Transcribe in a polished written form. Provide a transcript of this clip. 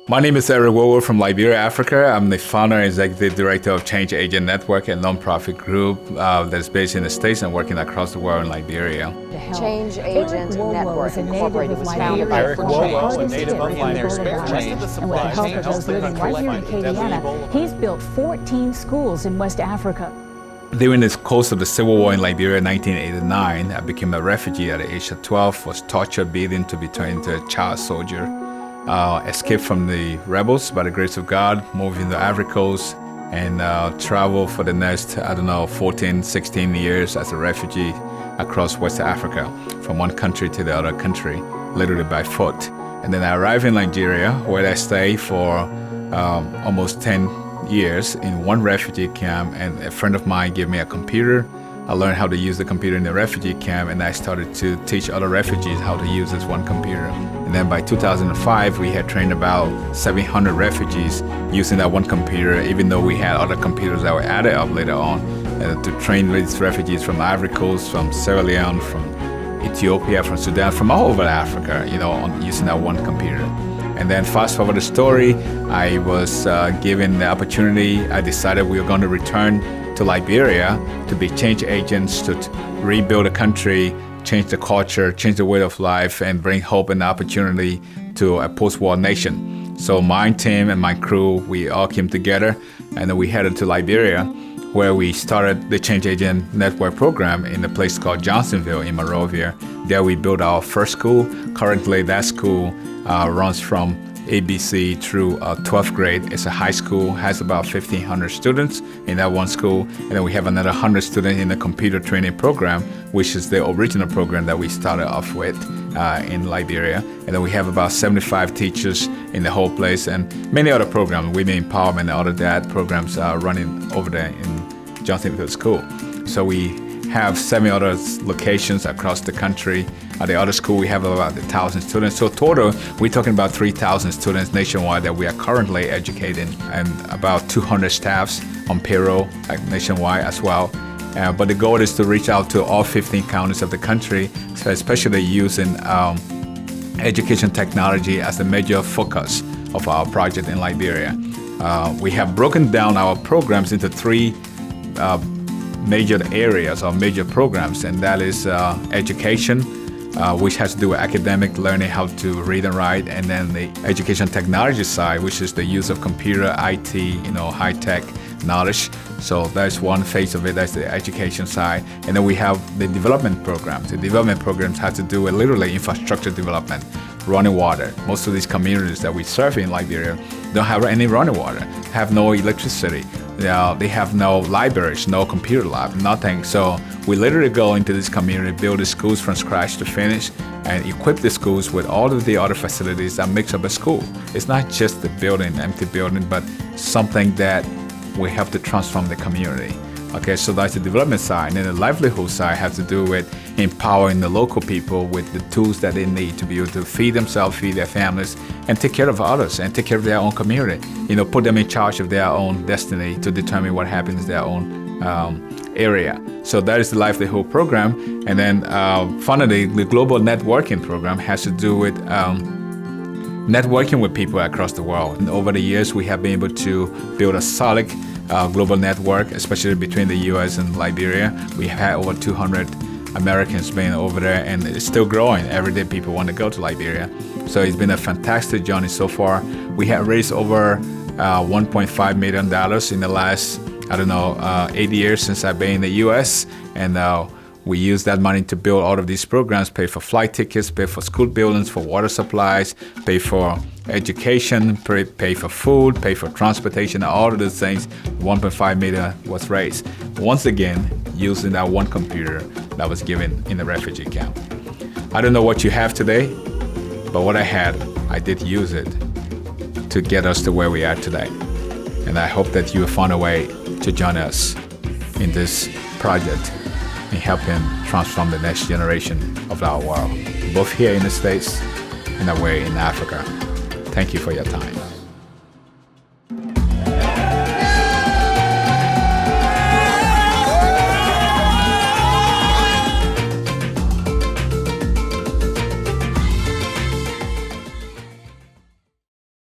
My name is Eric Wowoh from Liberia, Africa. I'm the founder and executive director of Change Agent Network, a nonprofit group that's based in the States and working across the world in Liberia. Change Agent Network Incorporated was founded by Eric Wowoh, a native of Liberia, change the supply chain, helps them collect the deadly. He's built 14 schools in West Africa. During the course of the Civil War in Liberia in 1989, I became a refugee at the age of 12, was tortured, beaten to be turned into a child soldier. Escaped from the rebels by the grace of God, moved into Ivory Coast, and traveled for the next, 14, 16 years as a refugee across West Africa, from one country to the other country, literally by foot. And then I arrived in Nigeria, where I stayed for almost 10 years in one refugee camp, and a friend of mine gave me a computer. I learned how to use the computer in the refugee camp, and I started to teach other refugees how to use this one computer. And then by 2005, we had trained about 700 refugees using that one computer, even though we had other computers that were added up later on to train these refugees from Ivory Coast, from Sierra Leone, from Ethiopia, from Sudan, from all over Africa, on using that one computer. And then fast forward the story, I was given the opportunity. I decided we were going to return to Liberia to be change agents, to rebuild the country, change the culture, change the way of life, and bring hope and opportunity to a post-war nation. So my team and my crew, we all came together, and then we headed to Liberia, where we started the Change Agent Network program in a place called Johnsonville in Monrovia. There we built our first school. Currently, that school runs from ABC through 12th grade. It's a high school, has about 1,500 students in that one school. And then we have another 100 students in the computer training program, which is the original program that we started off with in Liberia. And then we have about 75 teachers in the whole place, and many other programs, women empowerment and all of that programs are running over there in Johnsonville School. So we have 7 other locations across the country. At the other school, we have about 1,000 students. So total, we're talking about 3,000 students nationwide that we are currently educating, and about 200 staffs on payroll nationwide as well. But the goal is to reach out to all 15 counties of the country, so especially using education technology as a major focus of our project in Liberia. We have broken down our programs into 3 major areas or major programs, and that is education, which has to do with academic learning, how to read and write, and then the education technology side, which is the use of computer, IT, high-tech knowledge. So that's one phase of it, that's the education side. And then we have the development programs. The development programs have to do with literally infrastructure development, running water. Most of these communities that we serve in Liberia don't have any running water, have no electricity. They have no libraries, no computer lab, nothing. So we literally go into this community, build the schools from scratch to finish, and equip the schools with all of the other facilities that makes up a school. It's not just the building, empty building, but something that we have to transform the community. Okay, so that's the development side. And then the livelihood side has to do with empowering the local people with the tools that they need to be able to feed themselves, feed their families, and take care of others, and take care of their own community. Put them in charge of their own destiny to determine what happens in their own area. So that is the livelihood program. And then finally, the global networking program has to do with networking with people across the world. And over the years, we have been able to build a solid global network, especially between the U.S. and Liberia. We have had over 200 Americans being over there, and it's still growing. Every day people want to go to Liberia. So it's been a fantastic journey so far. We have raised over $1.5 million in the last, 8 years since I've been in the U.S. And we use that money to build all of these programs, pay for flight tickets, pay for school buildings, for water supplies, pay for education, pay for food, pay for transportation, all of those things. 1.5 million was raised. Once again, using that one computer that was given in the refugee camp. I don't know what you have today, but what I had, I did use it to get us to where we are today. And I hope that you will find a way to join us in this project in helping transform the next generation of our world, both here in the States and away in Africa. Thank you for your time.